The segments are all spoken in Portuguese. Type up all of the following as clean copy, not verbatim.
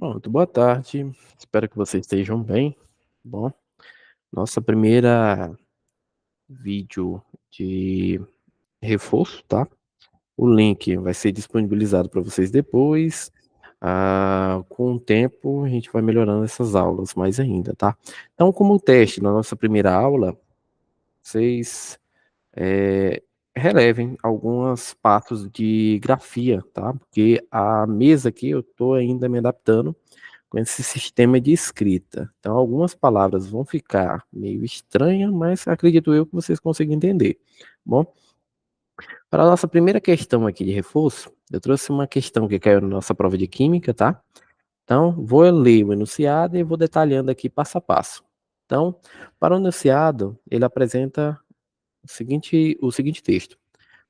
Pronto, boa tarde. Espero que vocês estejam bem. Bom, nossa primeira vídeo de reforço, tá? O link vai ser disponibilizado para vocês depois. Com o tempo, a gente vai melhorando essas aulas mais ainda, tá? Então, como teste na nossa primeira aula, vocês relevem alguns passos de grafia, tá? Porque a mesa aqui eu estou ainda me adaptando com esse sistema de escrita. Então, algumas palavras vão ficar meio estranhas, mas acredito eu que vocês conseguem entender. Bom, para a nossa primeira questão aqui de reforço, eu trouxe uma questão que caiu na nossa prova de química, tá? Então, vou ler o enunciado e vou detalhando aqui passo a passo. Então, para o enunciado, ele apresenta o seguinte texto.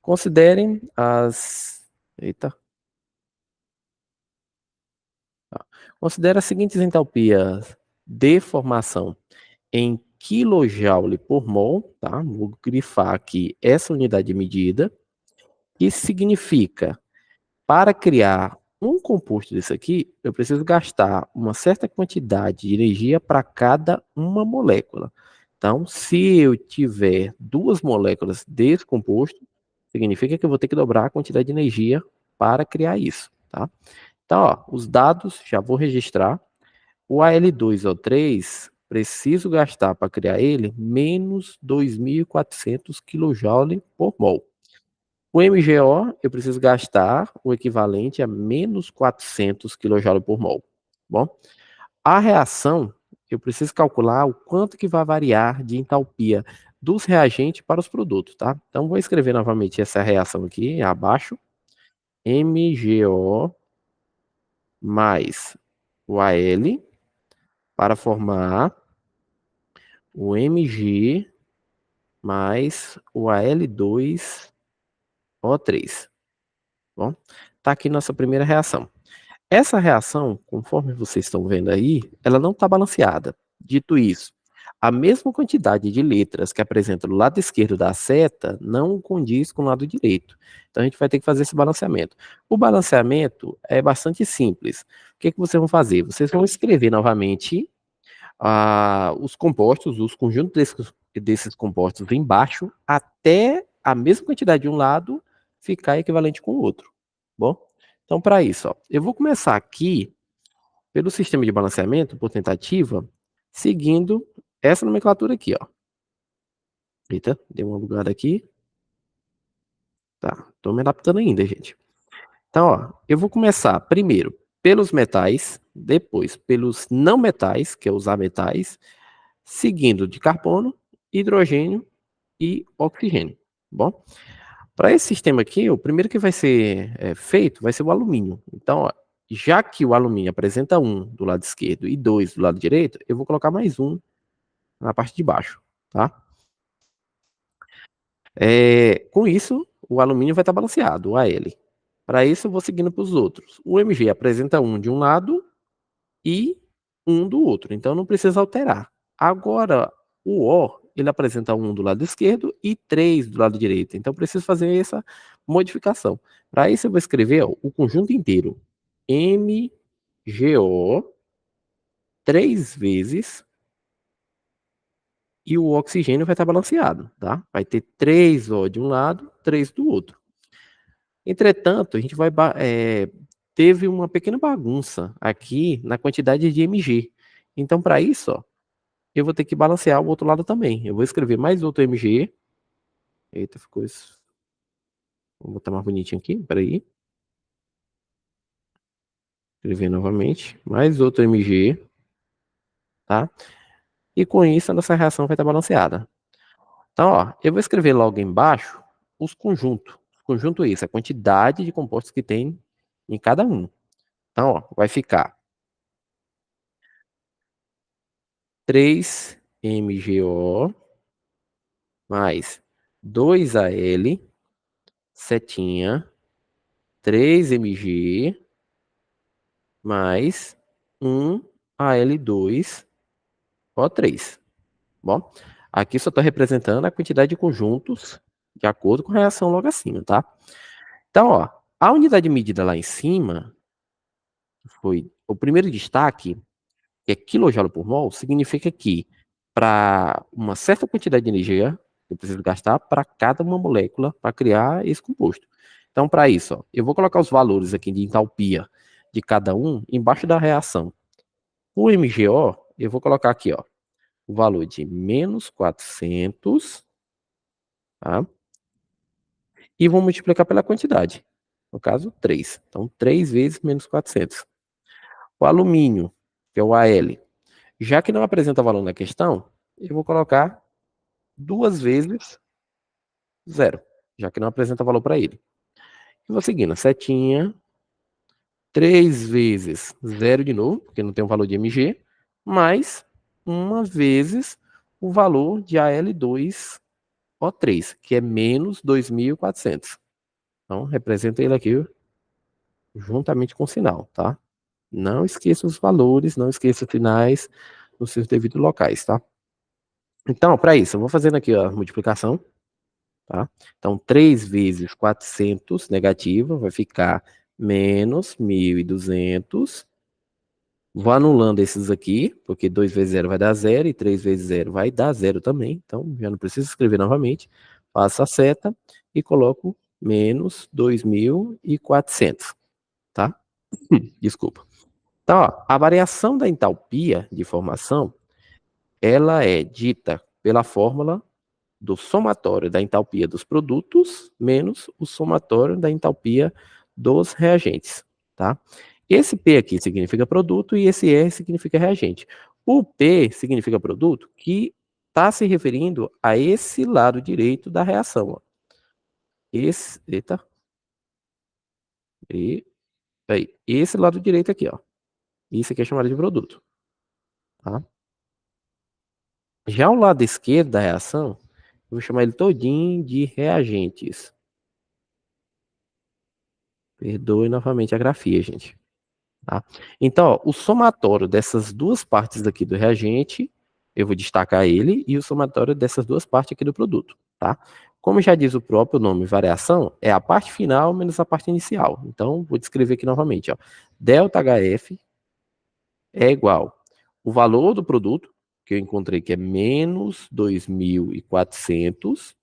Considerem as... Eita. Considere as seguintes entalpias de formação em kJ por mol, tá? Vou grifar aqui essa unidade de medida, que significa, para criar um composto desse aqui, eu preciso gastar uma certa quantidade de energia para cada uma molécula. Então, se eu tiver 2 moléculas desse composto, significa que eu vou ter que dobrar a quantidade de energia para criar isso, tá? Então, ó, os dados já vou registrar. O Al2O3, preciso gastar para criar ele menos 2.400 kJ por mol. O MgO, eu preciso gastar o equivalente a menos 400 kJ por mol. Bom, a reação, eu preciso calcular o quanto que vai variar de entalpia dos reagentes para os produtos, tá? Então, vou escrever novamente essa reação aqui abaixo. MgO mais o Al para formar o Mg mais o Al2O3. Bom, tá aqui nossa primeira reação. Essa reação, conforme vocês estão vendo aí, ela não está balanceada. Dito isso, a mesma quantidade de letras que apresenta do lado esquerdo da seta não condiz com o lado direito. Então a gente vai ter que fazer esse balanceamento. O balanceamento é bastante simples. O que vocês vão fazer? Vocês vão escrever novamente os compostos, os conjuntos desses compostos embaixo, até a mesma quantidade de um lado ficar equivalente com o outro. Bom, então para isso, ó, eu vou começar aqui pelo sistema de balanceamento por tentativa, seguindo essa nomenclatura aqui, ó. Eita, deu uma bugada aqui. Tá, tô me adaptando ainda, gente. Então, ó, eu vou começar primeiro pelos metais, depois pelos não metais, que é os ametais, seguindo de carbono, hidrogênio e oxigênio. Bom, para esse sistema aqui, o primeiro que vai ser feito vai ser o alumínio. Então, ó, já que o alumínio apresenta 1 do lado esquerdo e 2 do lado direito, eu vou colocar mais 1 na parte de baixo, tá? Com isso, o alumínio vai estar balanceado, o Al. Para isso, eu vou seguindo para os outros. O Mg apresenta 1 de um lado e 1 do outro, então não precisa alterar. Agora, o O, ele apresenta 1 do lado esquerdo e 3 do lado direito, então preciso fazer essa modificação. Para isso, eu vou escrever ó, o conjunto inteiro. MgO 3 vezes e o oxigênio vai estar balanceado, tá? Vai ter 3O de um lado, 3 do outro. Entretanto, a gente teve uma pequena bagunça aqui na quantidade de Mg. Então, para isso, ó, eu vou ter que balancear o outro lado também. Eu vou escrever mais outro Mg. Eita, ficou isso. Vou botar mais bonitinho aqui, peraí. Escrever novamente. Mais outro Mg. Tá? E com isso, a nossa reação vai estar balanceada. Então, ó, eu vou escrever logo embaixo os conjuntos. Conjunto é isso, a quantidade de compostos que tem em cada um. Então, ó, vai ficar 3MgO mais 2Al, setinha, 3Mg mais 1Al2O3. Bom, aqui só estou representando a quantidade de conjuntos de acordo com a reação logo acima, tá? Então, ó, a unidade medida lá em cima foi O primeiro destaque, que é quilojoule por mol, significa que para uma certa quantidade de energia, eu preciso gastar para cada uma molécula para criar esse composto. Então, para isso, ó, eu vou colocar os valores aqui de entalpia de cada um embaixo da reação. O MgO, eu vou colocar aqui, ó, o valor de menos 400, tá? E vou multiplicar pela quantidade. No caso, 3. Então, 3 vezes menos 400. O alumínio, que é o Al, já que não apresenta valor na questão, eu vou colocar 2 vezes 0, já que não apresenta valor para ele. E vou seguindo a setinha, 3 vezes 0 de novo, porque não tem um valor de Mg, mais 1 vezes o valor de Al2O3, que é menos 2.400. Então, representa ele aqui juntamente com o sinal, tá? Não esqueça os valores, não esqueça os sinais nos seus devidos locais, tá? Então, para isso, eu vou fazendo aqui a multiplicação, tá? Então, 3 vezes 400 negativa vai ficar menos 1.200. Vou anulando esses aqui, porque 2 vezes 0 vai dar 0 e 3 vezes 0 vai dar 0 também. Então, já não preciso escrever novamente. Faço a seta e coloco menos 2.400, tá? Desculpa. Então, ó, a variação da entalpia de formação, ela é dita pela fórmula do somatório da entalpia dos produtos menos o somatório da entalpia dos reagentes, tá? Esse P aqui significa produto e esse R significa reagente. O P significa produto que está se referindo a esse lado direito da reação, ó. Esse lado direito aqui, ó. Isso aqui é chamado de produto, tá? Já o lado esquerdo da reação, eu vou chamar ele todinho de reagentes. Perdoe novamente a grafia, gente. Tá? Então, ó, o somatório dessas duas partes aqui do reagente, eu vou destacar ele, e o somatório dessas duas partes aqui do produto. Tá? Como já diz o próprio nome, variação, é a parte final menos a parte inicial. Então, vou descrever aqui novamente. Ó. Delta HF é igual o valor do produto, que eu encontrei que é menos 2.400,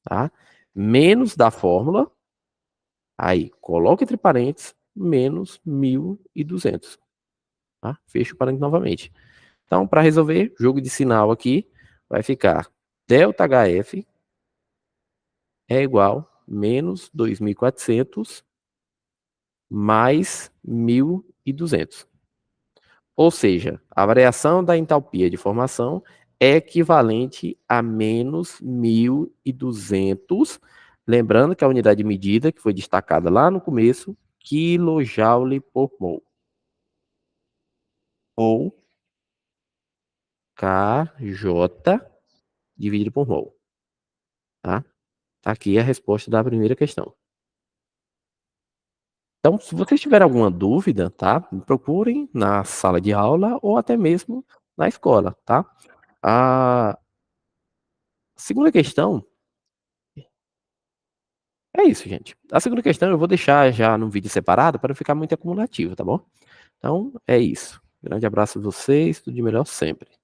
tá? Menos da fórmula, aí coloca entre parênteses, menos 1.200. Tá? Fecho o parênteses novamente. Então, para resolver, jogo de sinal aqui, vai ficar ΔHF é igual a menos 2.400 mais 1.200. Ou seja, a variação da entalpia de formação é equivalente a menos 1.200. Lembrando que a unidade de medida, que foi destacada lá no começo, quilojoule por mol. Ou KJ dividido por mol. Tá? Tá aqui a resposta da primeira questão. Então, se vocês tiverem alguma dúvida, tá? Me procurem na sala de aula ou até mesmo na escola, tá? A segunda questão é isso, gente. A segunda questão eu vou deixar já num vídeo separado para não ficar muito acumulativo, tá bom? Então, é isso. Grande abraço a vocês, tudo de melhor sempre.